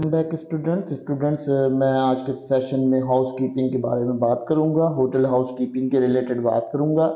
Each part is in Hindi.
बैक स्टूडेंट्स मैं आज के सेशन में हाउस कीपिंग के बारे में बात करूंगा। होटल हाउस कीपिंग के रिलेटेड बात करूंगा।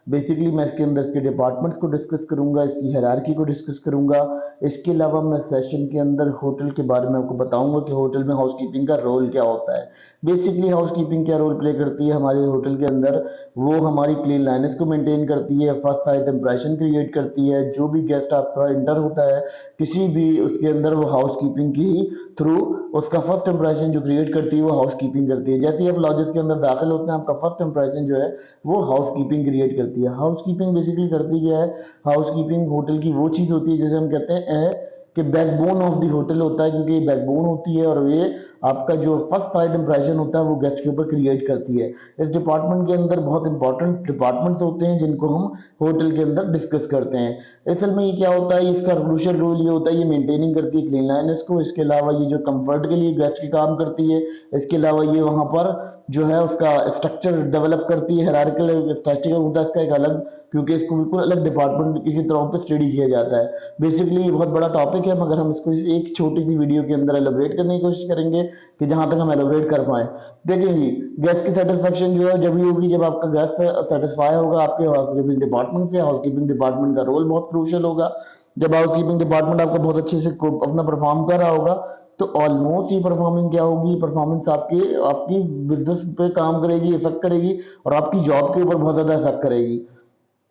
बेसिकली मैं इसके अंदर इसके डिपार्टमेंट्स को डिस्कस करूंगा, इसकी हायरार्की को डिस्कस करूंगा। इसके अलावा मैं सेशन के अंदर होटल के बारे में आपको बताऊंगा कि होटल में हाउस कीपिंग का रोल क्या होता है। बेसिकली हाउस कीपिंग क्या रोल प्ले करती है हमारे होटल के अंदर, वो हमारी क्लीन लाइनेस को मेंटेन करती है, फर्स्ट साइड इंप्रेशन क्रिएट करती है। जो भी गेस्ट आपका इंटर होता है किसी भी उसके अंदर, वो हाउस कीपिंग की ही थ्रू उसका फर्स्ट इंप्रेशन जो क्रिएट करती है वो हाउस कीपिंग करती है। जैसे ही आप लॉजेस के अंदर दाखिल होते हैं, आपका फर्स्ट इंप्रेशन जो है वो हाउस कीपिंग क्रिएट करती है। हाउस कीपिंग बेसिकली करती क्या है? हाउस कीपिंग होटल की वो चीज होती है जैसे हम कहते हैं कि बैकबोन ऑफ द होटल होता है, क्योंकि ये बैकबोन होती है और ये आपका जो फर्स्ट साइड इंप्रेशन होता है वो गेस्ट के ऊपर क्रिएट करती है। इस डिपार्टमेंट के अंदर बहुत इंपॉर्टेंट डिपार्टमेंट्स होते हैं जिनको हम होटल के अंदर डिस्कस करते हैं। असल में ये क्या होता है, इसका क्रूशियल रोल ये होता है, ये मेंटेनिंग करती है क्लीनलीनेस को। इसके अलावा ये जो कंफर्ट के लिए गेस्ट की काम करती है। इसके अलावा ये वहां पर जो है उसका स्ट्रक्चर डेवलप करती है, हायरार्किकल स्ट्रक्चर होता है इसका एक अलग, क्योंकि इसको बिल्कुल अलग डिपार्टमेंट की तरह पे स्टडी किया जाता है। बेसिकली ये बहुत बड़ा टॉपिक है, मगर हम इसको एक छोटी सी वीडियो के अंदर एलोबरेट करने की कोशिश करेंगे कि जहां तक हम एलोबरेट कर पाए। देखिए जी, गेस्ट की सेटिस्फेक्शन जो है जब भी होगी जब आपका गेस्ट सेटिस्फाई होगा आपके हाउसकीपिंग डिपार्टमेंट से। हाउसकीपिंग डिपार्टमेंट का रोल बहुत क्रूशियल होगा। जब हाउसकीपिंग डिपार्टमेंट आपका बहुत अच्छे से अपना परफॉर्म कर रहा होगा तो ऑलमोस्ट ये परफॉर्मिंग क्या होगी, परफॉर्मेंस आपकी आपकी बिजनेस पे काम करेगी, इफेक्ट करेगी और आपकी जॉब के ऊपर बहुत ज्यादा इफेक्ट करेगी।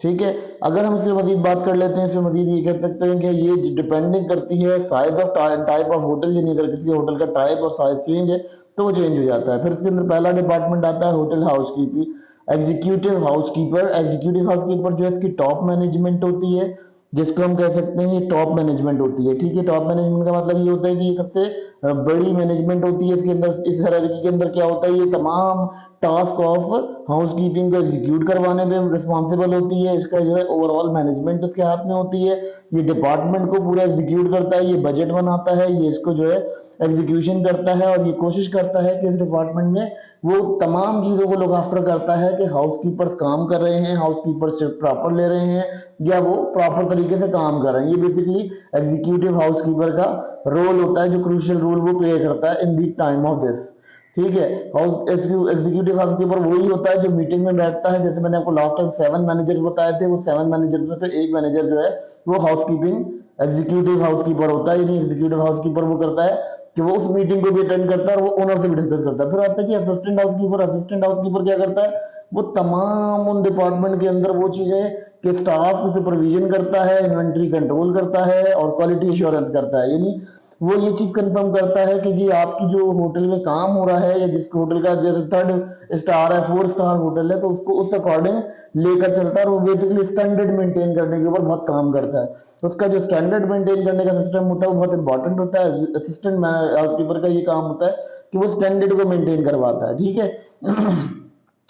ठीक है। अगर हम इसमें मजीद बात कर लेते हैं, इसमें मजीद ये कह सकते हैं कि ये डिपेंडिंग करती है size of type of hotel, यानी अगर किसी होटल का टाइप और साइज चेंज है तो वो चेंज हो जाता है। फिर इसके अंदर पहला डिपार्टमेंट आता है होटल हाउसकीपिंग। एग्जीक्यूटिव हाउसकीपर जो है इसकी टॉप मैनेजमेंट होती है, जिसको हम कह सकते हैं ये टॉप मैनेजमेंट होती है। ठीक है, टॉप मैनेजमेंट का मतलब ये होता है कि ये सबसे बड़ी मैनेजमेंट होती है। इसके अंदर इस हायरार्की के अंदर क्या होता है, ये तमाम टास्क ऑफ हाउसकीपिंग को एग्जीक्यूट करवाने में रिस्पॉन्सिबल होती है। इसका जो है ओवरऑल मैनेजमेंट इसके हाथ में होती है। ये डिपार्टमेंट को पूरा एग्जीक्यूट करता है, ये बजट बनाता है, ये इसको जो है एग्जीक्यूशन करता है और ये कोशिश करता है कि इस डिपार्टमेंट में वो तमाम चीजों को लुक आफ्टर करता है कि हाउसकीपर्स काम कर रहे हैं, हाउसकीपर्स शिफ्ट प्रॉपर ले रहे हैं या वो प्रॉपर तरीके से काम कर रहे हैं। ये बेसिकली एग्जीक्यूटिव हाउसकीपर का रोल होता है, जो क्रूशियल रोल वो प्ले करता है इन दी टाइम ऑफ दिस। ठीक है, हाउस एग्जीक्यूटिव हाउसकीपर वही होता है जो मीटिंग में बैठता है। जैसे मैंने आपको लास्ट टाइम 7 मैनेजर्स बताए थे, वो 7 मैनेजर्स में से एक मैनेजर जो है वो हाउसकीपिंग एग्जीक्यूटिव हाउसकीपर होता है। यानी एग्जीक्यूटिव हाउसकीपर वो करता है कि वो उस मीटिंग को भी अटेंड करता है और वो ओनर से भी डिस्कस करता है। फिर आता है कि असिस्टेंट हाउसकीपर क्या करता है, वो तमाम उन डिपार्टमेंट के अंदर वो चीजें कि स्टाफ की सुपरविजन करता है, इन्वेंट्री कंट्रोल करता है और क्वालिटी इंश्योरेंस करता है। यानी वो ये चीज कंफर्म करता है कि जी आपकी जो होटल में काम हो रहा है या जिस होटल का जैसे 3 स्टार है, 4 स्टार होटल है, तो उसको उस अकॉर्डिंग लेकर चलता है और वो बेसिकली स्टैंडर्ड मेंटेन करने के ऊपर बहुत काम करता है। तो उसका जो स्टैंडर्ड मेंटेन करने का सिस्टम होता है वो बहुत इंपॉर्टेंट होता है। असिस्टेंट हाउसकीपर का ये काम होता है कि वो स्टैंडर्ड को मेंटेन करवाता है। ठीक है।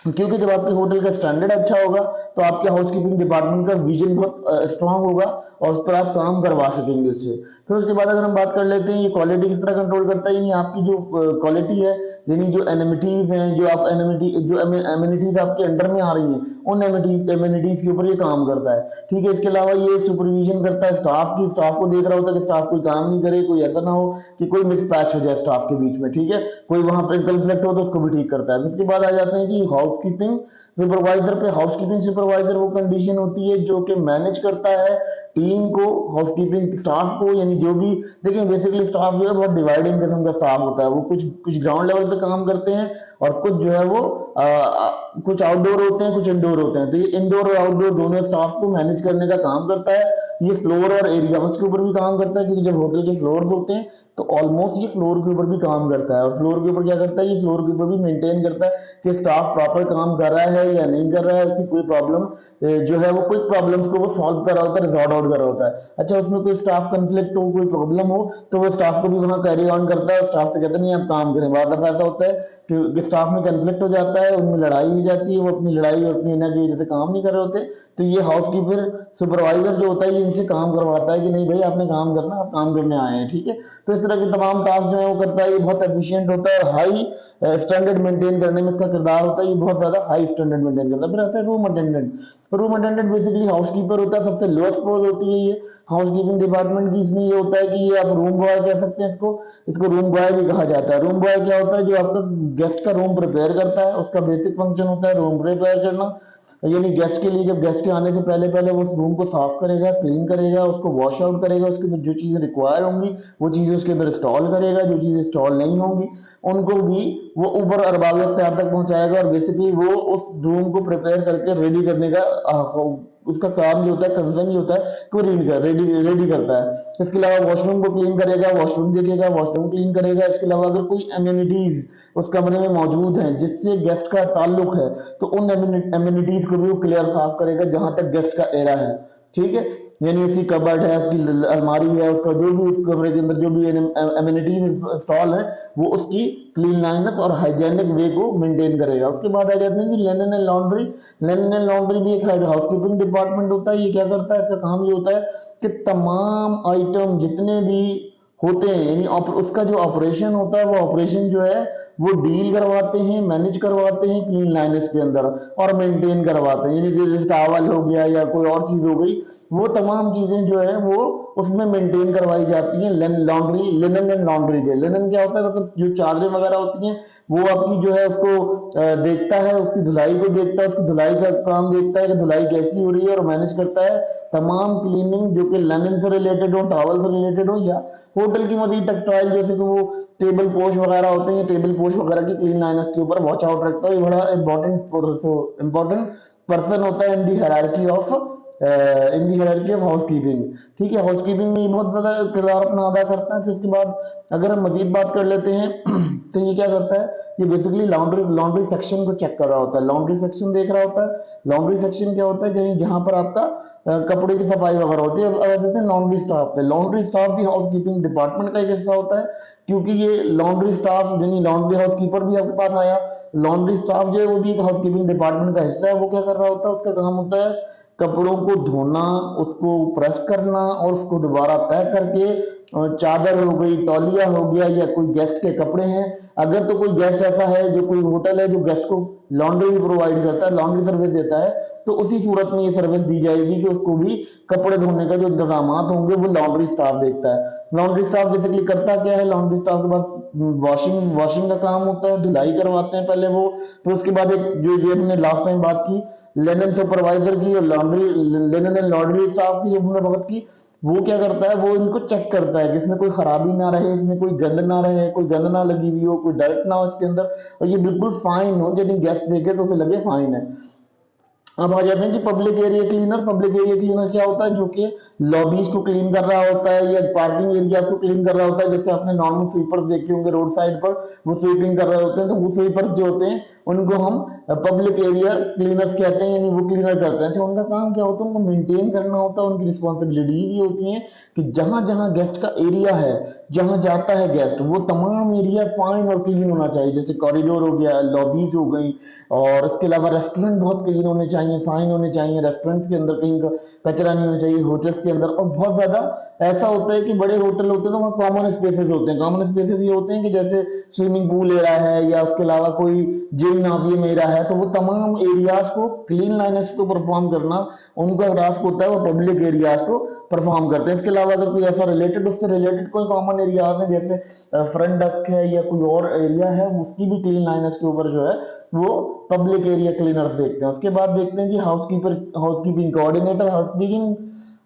क्योंकि जब आपके होटल का स्टैंडर्ड अच्छा होगा तो आपके हाउसकीपिंग डिपार्टमेंट का विजन बहुत स्ट्रांग होगा और उस पर आप काम करवा सकेंगे उससे। फिर उसके बाद अगर हम बात कर लेते हैं ये क्वालिटी किस तरह कंट्रोल करता है, यानी आपकी जो क्वालिटी है, यानी जो एमिनिटीज हैं, जो आप एमिनिटीज आपके अंडर में आ रही हैं, उन एमिनिटीज के ऊपर ये काम करता है। ठीक है, इसके अलावा ये सुपरविजन करता है स्टाफ की, स्टाफ को देख रहा होता है कि स्टाफ कोई काम नहीं करे, कोई ऐसा ना हो कि कोई मिसपैच हो जाए स्टाफ के बीच में। ठीक है, कोई वहां पर कंफ्लिक्ट हो तो उसको भी ठीक करता है। इसके बाद आ जाते हैं कि हाउसकीपिंग सुपरवाइजर पे। हाउसकीपिंग सुपरवाइजर वो कंडीशन होती है जो कि मैनेज करता है टीम को, हाउसकीपिंग स्टाफ को, यानी जो भी देखिए बेसिकली स्टाफ जो है बहुत डिवाइडिंग किस्म का स्टाफ होता है। वो कुछ कुछ ग्राउंड लेवल पे काम करते हैं और कुछ जो है वो कुछ आउटडोर होते हैं, कुछ इंडोर होते हैं। तो ये इंडोर और आउटडोर दोनों स्टाफ को मैनेज करने का काम करता है। ये फ्लोर और एरिया के ऊपर भी काम करता है, क्योंकि जब होटल के फ्लोर होते हैं तो ऑलमोस्ट ये फ्लोर के ऊपर भी काम करता है। और फ्लोर के ऊपर क्या करता है, ये फ्लोर के ऊपर भी मेंटेन करता है कि स्टाफ प्रॉपर काम कर रहा है या नहीं कर रहा है, उसकी कोई प्रॉब्लम जो है वो क्विक प्रॉब्लम्स को वो सॉल्व कर रहा होता है, रिजॉर्ट आउट कर रहा होता है। अच्छा, उसमें कोई स्टाफ कंफ्लिक्ट हो, कोई प्रॉब्लम हो तो वो स्टाफ को भी वहां कैरी ऑन करता है, स्टाफ से कहता नहीं आप काम करें। बाद में ऐसा होता है कि स्टाफ में कंफ्लिक्ट हो जाता है, उनमें लड़ाई हो जाती है, वो अपनी लड़ाई और अपनी एनर्जी की वजह से काम नहीं कर रहे होते। तो ये हाउसकीपर सुपरवाइजर जो होता है ये इनसे काम करवाता है कि नहीं भाई आपने काम करना, आप काम करने आए हैं, ठीक है। तो इस तरह के तमाम टास्क जो है वो करता है, ये बहुत एफिशिएंट होता है और हाई स्टैंडर्ड मेंटेन करने में इसका किरदार होता है, ये बहुत ज्यादा हाई स्टैंडर्ड मेंटेन करता है। फिर आता है room attendant. Room attendant basically housekeeper होता है, सबसे लोएस्ट पोस्ट होती है ये हाउसकीपिंग डिपार्टमेंट की। इसमें ये होता है कि ये आप रूम बॉय कह सकते हैं इसको, इसको रूम बॉय भी कहा जाता है। रूम बॉय क्या होता है, जो आपका गेस्ट का रूम प्रिपेयर करता है, उसका बेसिक फंक्शन होता है रूम प्रिपेयर करना। यानी गेस्ट के लिए, जब गेस्ट के आने से पहले पहले वो उस रूम को साफ करेगा, क्लीन करेगा, उसको वॉश आउट करेगा, उसके अंदर जो चीजें रिक्वायर होंगी वो चीजें उसके अंदर इंस्टॉल करेगा, जो चीजें इंस्टॉल नहीं होंगी उनको भी वो ऊपर अरबाब इख्तियार तक पहुंचाएगा। और बेसिकली वो उस रूम को प्रिपेयर करके रेडी करने का उसका काम जो होता है, कंसर्न ये होता है कि वो रेडी करता है। इसके अलावा वॉशरूम को क्लीन करेगा, वॉशरूम देखेगा, वॉशरूम क्लीन करेगा। इसके अलावा अगर कोई एम्यूनिटीज उस कमरे में मौजूद हैं जिससे गेस्ट का ताल्लुक है तो उन एम्यूनिटीज को भी वो क्लियर साफ करेगा जहां तक गेस्ट का एरा है, ठीक है। यानी उसकी कबर्ड है, उसकी अलमारी है, उसका जो भी उस कमरे के अंदर जो भी एम्यूनिटीज इंस्टॉल है वो उसकी क्लीनलीनेस और हाइजेनिक वे को मेंटेन करेगा। उसके बाद आ जाते हैं कि linen and laundry. Linen and laundry भी एक हाउसकीपिंग डिपार्टमेंट होता है। ये क्या करता है, इसका काम ये होता है कि तमाम आइटम जितने भी होते हैं, यानी उसका जो ऑपरेशन होता है वो ऑपरेशन जो है वो डील करवाते हैं, मैनेज करवाते हैं क्लीन लाइनेस के अंदर और मेंटेन करवाते हैं। यानी जैसे टावल हो गया या कोई और चीज हो गई, वो तमाम चीजें जो है वो उसमें मेंटेन करवाई जाती हैं लॉन्ड्री, लिनन एंड लॉन्ड्री पे। लिनन क्या होता है, मतलब जो चादरें वगैरह होती हैं वो आपकी जो है उसको देखता है, उसकी धुलाई को देखता है, उसकी धुलाई का काम देखता है कि धुलाई कैसी हो रही है और मैनेज करता है तमाम क्लीनिंग जो कि लिनन से रिलेटेड हो, टॉवल से रिलेटेड हो, या होटल की मजीद टेक्सटाइल जैसे कि वो टेबल पोश वगैरह होते हैं, टेबल पोश वगैरह की क्लीन लाइनस के ऊपर वॉच आउट रखता है। ये बड़ा इंपॉर्टेंट पर्सन होता है इन दी हायरार्की ऑफ हाउसकीपिंग, ठीक है। हाउसकीपिंग में बहुत ज्यादा किरदार अपना अदा करता है। फिर उसके बाद अगर हम मजीद बात कर लेते हैं तो ये क्या करता है, ये बेसिकली लॉन्ड्री सेक्शन को चेक कर रहा होता है, लॉन्ड्री सेक्शन देख रहा होता है। लॉन्ड्री सेक्शन क्या होता है, जहां पर आपका कपड़े की सफाई वगैरह होती है। अब आ जाते हैं लॉन्ड्री स्टाफ पे। लॉन्ड्री स्टाफ भी हाउसकीपिंग डिपार्टमेंट का एक हिस्सा होता है, क्योंकि ये लॉन्ड्री स्टाफ यानी लॉन्ड्री हाउसकीपर भी आपके पास आया, लॉन्ड्री स्टाफ जो है वो भी एक हाउसकीपिंग डिपार्टमेंट का हिस्सा है। वो क्या कर रहा होता है, उसका काम होता है कपड़ों को धोना, उसको प्रेस करना और उसको दोबारा तय करके चादर हो गई, तौलिया हो गया, या कोई गेस्ट के कपड़े हैं, अगर तो कोई गेस्ट ऐसा है जो कोई होटल है जो गेस्ट को लॉन्ड्री भी प्रोवाइड करता है, लॉन्ड्री सर्विस देता है, तो उसी सूरत में ये सर्विस दी जाएगी कि उसको भी कपड़े धोने का जो इंतजाम होंगे वो लॉन्ड्री स्टाफ देखता है। लॉन्ड्री स्टाफ बेसिकली करता क्या है, लॉन्ड्री स्टाफ के पास वॉशिंग का काम होता है, धुलाई करवाते हैं पहले वो। फिर उसके बाद एक जो हमने लास्ट टाइम बात की लिनन सुपरवाइजर की और laundry linen and laundry staff की, जब हमने बात की, वो क्या करता है, वो इनको चेक करता है कि इसमें कोई खराबी ना रहे, इसमें कोई गंद ना रहे, कोई गंद ना लगी हुई हो, कोई डर्ट ना हो इसके अंदर, और ये बिल्कुल फाइन हो, यदि गेस्ट देखे तो उसे लगे फाइन है। अब आ जाते हैं जी public area cleaner. Public area cleaner क्या होता है, जो कि लॉबीज को क्लीन कर रहा होता है या पार्किंग एरिया को क्लीन कर रहा होता है। जैसे आपने नॉर्मल स्वीपर्स देखे होंगे रोड साइड पर, वो स्वीपिंग कर रहे होते हैं, तो वो स्वीपर्स जो होते हैं उनको हम पब्लिक एरिया क्लीनर्स कहते हैं, यानी वो क्लीनर करते हैं। अच्छा, उनका काम क्या होता है, उनको मेंटेन करना होता है। उनकी रिस्पॉन्सिबिलिटीज ये होती हैं कि जहां जहां गेस्ट का एरिया है, जहां जाता है गेस्ट, वो तमाम एरिया फाइन और क्लीन होना चाहिए। जैसे कॉरिडोर हो गया, लॉबीज हो गई, और इसके अलावा रेस्टोरेंट बहुत क्लीन होने चाहिए, फाइन होने चाहिए। रेस्टोरेंट्स के अंदर कहीं कचरा नहीं होना चाहिए, होटल्स के अंदर। और बहुत ज्यादा ऐसा होता है कि बड़े होटल होते हैं तो वहाँ कॉमन स्पेसेस होते हैं। कॉमन स्पेसेस ये होते हैं कि जैसे स्विमिंग पूल एरिया है या उसके अलावा कोई जिम नाजियम एरिया है, तो वो तमाम एरियाज को क्लीन लाइनेस को परफॉर्म करना उनका टास्क होता है, वो पब्लिक एरियाज को परफॉर्म करते हैं। इसके अलावा अगर कोई ऐसा रिलेटेड, उससे रिलेटेड कोई कॉमन एरियाज है, जैसे फ्रंट डेस्क है या कोई और एरिया है, उसकी भी क्लीन लाइनेस के ऊपर जो है वो पब्लिक एरिया क्लीनर्स देखते हैं। उसके बाद देखते हैं जी हाउसकीपिंग कोऑर्डिनेटर।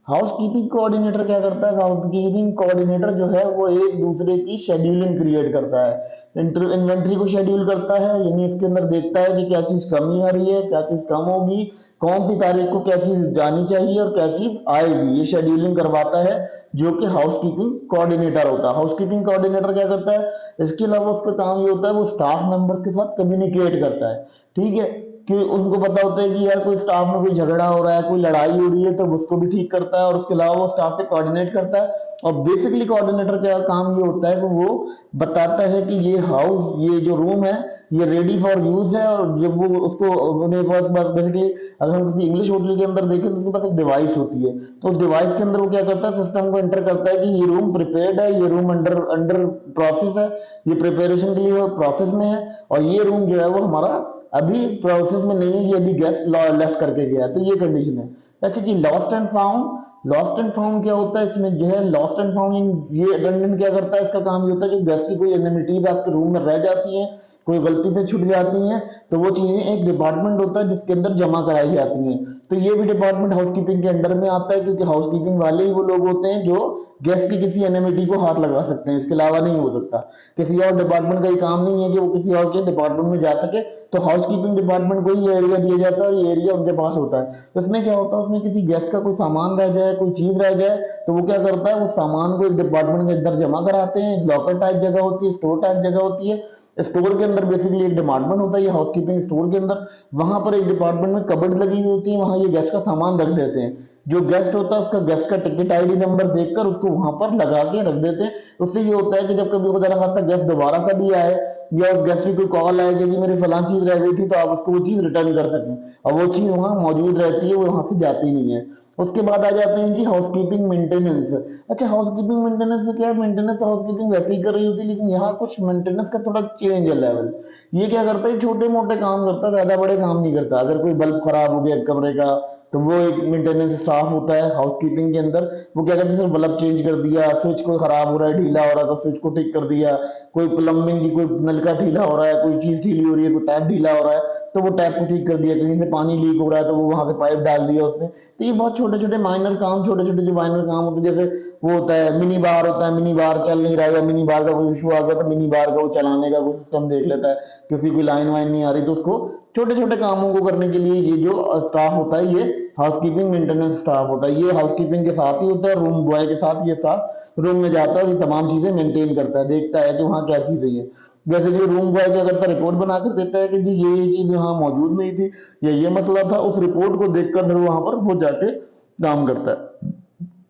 हाउसकीपिंग कोऑर्डिनेटर क्या करता है, हाउसकीपिंग कोऑर्डिनेटर जो है वो एक दूसरे की शेड्यूलिंग क्रिएट करता है, इन्वेंट्री को शेड्यूल करता है, यानी इसके अंदर देखता है कि क्या चीज कमी आ रही है, क्या चीज कम होगी, कौन सी तारीख को क्या चीज जानी चाहिए और क्या चीज आएगी, ये शेड्यूलिंग करवाता है, जो कि हाउसकीपिंग कोऑर्डिनेटर होता है। हाउसकीपिंग कोऑर्डिनेटर क्या करता है, इसके अलावा उसका काम ये होता है वो स्टाफ मेंबर्स के साथ कम्युनिकेट करता है, ठीक है, कि उनको पता होता है कि यार कोई स्टाफ में कोई झगड़ा हो रहा है, कोई लड़ाई हो रही है, तो उसको भी ठीक करता है, और उसके अलावा वो स्टाफ से कोऑर्डिनेट करता है। और बेसिकली कोऑर्डिनेटर का काम ये होता है कि वो बताता है कि ये जो रूम है ये रेडी फॉर यूज है, और जब वो उसको उन्हें पास बेसिकली अगर हम किसी इंग्लिश होटल के अंदर देखें तो उसके पास एक डिवाइस होती है, तो उस डिवाइस के अंदर वो क्या करता है, सिस्टम को एंटर करता है कि ये रूम प्रिपेयर्ड है, ये रूम अंडर अंडर प्रोसेस है, ये प्रिपरेशन के लिए प्रोसेस में है, और ये रूम जो है वो हमारा अभी प्रोसेस में नहीं है, ये अभी गेस्ट लेफ्ट करके गया है, तो ये कंडीशन है। अच्छा जी, lost and found. Lost and found क्या होता है इसमें जो है, लॉस्ट एंड फाउंड ये अटेंडेंट क्या करता है, इसका काम ये होता है जो गेस्ट की कोई एनिमिटीज आपके रूम में रह जाती हैं, कोई गलती से छूट जाती हैं, तो वो चीजें एक डिपार्टमेंट होता है जिसके अंदर जमा कराई जाती हैं, तो ये भी डिपार्टमेंट हाउसकीपिंग के अंडर में आता है, क्योंकि हाउसकीपिंग वाले ही वो लोग होते हैं जो गेस्ट की किसी एनिमिटी को हाथ लगा सकते हैं, इसके अलावा नहीं हो सकता। किसी और डिपार्टमेंट का ये काम नहीं है कि वो किसी और के डिपार्टमेंट में जा सके, तो हाउसकीपिंग डिपार्टमेंट को ये एरिया दिया जाता है और ये एरिया उनके पास होता है। तो इसमें क्या होता है, उसमें किसी गेस्ट का कोई सामान रह जाए, कोई चीज रह जाए, तो वो क्या करता है, उस सामान को एक डिपार्टमेंट के अंदर जमा कराते हैं, लॉकर टाइप जगह होती है, स्टोर टाइप जगह होती है। स्टोर के अंदर बेसिकली एक डिपार्टमेंट होता है, ये हाउसकीपिंग स्टोर के अंदर, वहां पर एक डिपार्टमेंट में कबर्ड लगी हुई होती है, वहां ये गेस्ट का सामान रख देते हैं। जो गेस्ट होता है उसका गेस्ट का टिकट आईडी नंबर देखकर उसको वहां पर लगा के रख देते हैं। उससे ये होता है कि जब कभी खुदा ना खास्ता गेस्ट दोबारा कभी आए, या उस गेस्ट की कोई कॉल आए कि मेरी फलां चीज रह गई थी, तो आप उसको वो चीज रिटर्न कर सकें, और वो चीज वहां मौजूद रहती है, वो वहां से जाती नहीं है। उसके बाद आ जाते हैं कि हाउसकीपिंग मेंटेनेंस। अच्छा, हाउसकीपिंग मेंटेनेंस में क्या है, मेंटेनेंस हाउसकीपिंग वैसे ही कर रही होती है, लेकिन यहाँ कुछ मेंटेनेंस का थोड़ा चेंज है लेवल। ये क्या करता है, छोटे मोटे काम करता है, ज्यादा बड़े काम नहीं करता। अगर कोई बल्ब खराब हो गया कमरे का, तो वो एक मेंटेनेंस स्टाफ होता है हाउसकीपिंग के अंदर, वो क्या करते हैं, सिर्फ बल्ब चेंज कर दिया, स्विच कोई खराब हो रहा है, ढीला हो रहा है तो स्विच को ठीक कर दिया, कोई प्लम्बिंग की कोई नलका ढीला हो रहा है, कोई चीज ढीली हो रही है, कोई टैप ढीला हो रहा है, तो वो टैप को ठीक कर दिया, कहीं से पानी लीक हो रहा है तो वो वहां से पाइप डाल दिया उसने। तो ये बहुत छोटे छोटे माइनर काम, छोटे छोटे जो माइनर काम होते हैं, जैसे वो होता है मिनी बार होता है, मिनी बार चल नहीं रहा है, या मिनी बार का कोई इशू आ गया, तो मिनी बार का वो चलाने का वो सिस्टम देख लेता है, किसी कोई लाइन वाइन नहीं आ रही, तो उसको छोटे छोटे कामों को करने के लिए ये जो स्टाफ होता है, ये हाउसकीपिंग मेंटेनेंस स्टाफ होता है। ये हाउसकीपिंग के साथ ही होता है, रूम बॉय के साथ ये स्टाफ रूम में जाता है और ये तमाम चीजें मेंटेन करता है, देखता है कि वहाँ क्या चीजें हैं। जैसे कि रूम बॉय क्या करता है, रिपोर्ट बनाकर देता है कि जी ये चीज यहाँ मौजूद नहीं थी, या ये मसला था, उस रिपोर्ट को देखकर फिर वहां पर वो जाके काम करता है।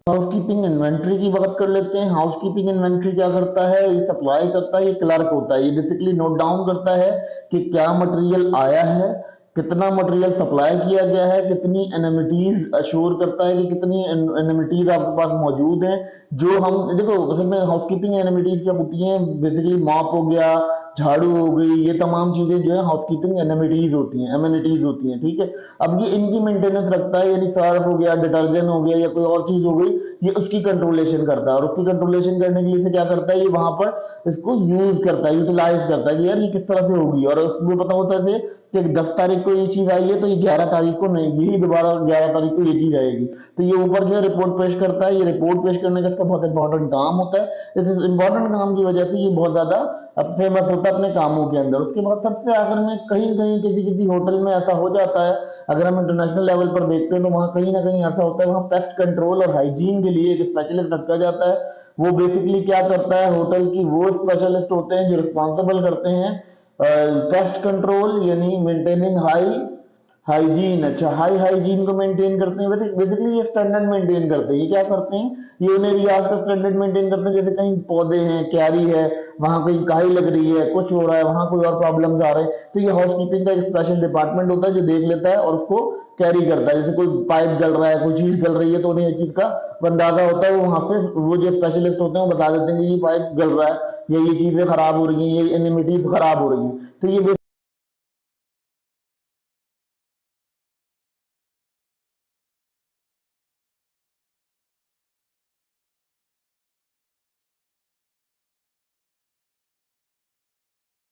हाउसकीपिंग इन्वेंट्री की बात कर लेते हैं। हाउसकीपिंग इन्वेंट्री क्या करता है, ये सप्लाई करता है, ये क्लर्क होता है, ये बेसिकली नोट डाउन करता है कि क्या मटेरियल आया है, कितना मटेरियल सप्लाई किया गया है, कितनी एनएमिटीज अश्योर करता है कि कितनी एनएमिटीज आपके पास मौजूद हैं। जो हम देखो, असल में हाउसकीपिंग एनएमिटीज क्या होती हैं, बेसिकली मॉप हो गया, झाड़ू हो गई, ये तमाम चीजें जो है हाउसकीपिंग एनएमिटीज होती हैं, एमिनिटीज होती हैं, ठीक है। अब ये इनकी मेंटेनेंस रखता है, यानी सर्फ हो गया, डिटर्जेंट हो गया, या कोई और चीज हो गई, ये उसकी कंट्रोलेशन करता है, और उसकी कंट्रोलेशन करने के लिए से क्या करता है, ये वहां पर इसको यूज करता है, यूटिलाइज करता है कि यार ये किस तरह से होगी, और उसको पता होता है कि 10 तारीख को ये चीज आई है, तो ये 11 तारीख को नहीं, यही दोबारा 11 तारीख को ये चीज आएगी। तो ये ऊपर जो है रिपोर्ट पेश करता है, ये रिपोर्ट पेश करने का इसका बहुत इंपॉर्टेंट काम होता है। इस इंपॉर्टेंट काम की वजह से ये बहुत ज्यादा फेमस होता है अपने कामों के अंदर। उसके बाद सबसे आखिर में कहीं कहीं किसी किसी होटल में ऐसा हो जाता है, अगर हम इंटरनेशनल लेवल पर देखते हैं तो वहाँ कहीं ना कहीं ऐसा होता है, वहाँ पेस्ट कंट्रोल और हाइजीन के लिए एक स्पेशलिस्ट रखा जाता है। वो बेसिकली क्या करता है, होटल की वो स्पेशलिस्ट होते हैं जो रिस्पॉन्सिबल करते हैं पेस्ट कंट्रोल, यानी मेंटेनिंग हाई हाइजीन। अच्छा, हाई हाइजीन को मेंटेन करते हैं, बेसिकली ये स्टैंडर्ड मेंटेन करते हैं। ये क्या करते हैं, ये उन्हें रियाज का स्टैंडर्ड मेंटेन करते हैं। जैसे कहीं पौधे हैं, क्यारी है, वहां कहीं काई लग रही है, कुछ हो रहा है, वहां कोई और प्रॉब्लम्स आ रहे हैं, तो ये हाउसकीपिंग का एक स्पेशल डिपार्टमेंट होता है जो देख लेता है और उसको कैरी करता है। जैसे कोई पाइप गल रहा है, कोई चीज गल रही है, तो उन्हें ये चीज का अंदाजा होता है, वो वहां से वो जो स्पेशलिस्ट होते हैं वो बता देते हैं कि ये पाइप गल रहा है, या ये चीजें खराब हो रही हैं, ये एनिमिटीज खराब हो रही हैं। तो ये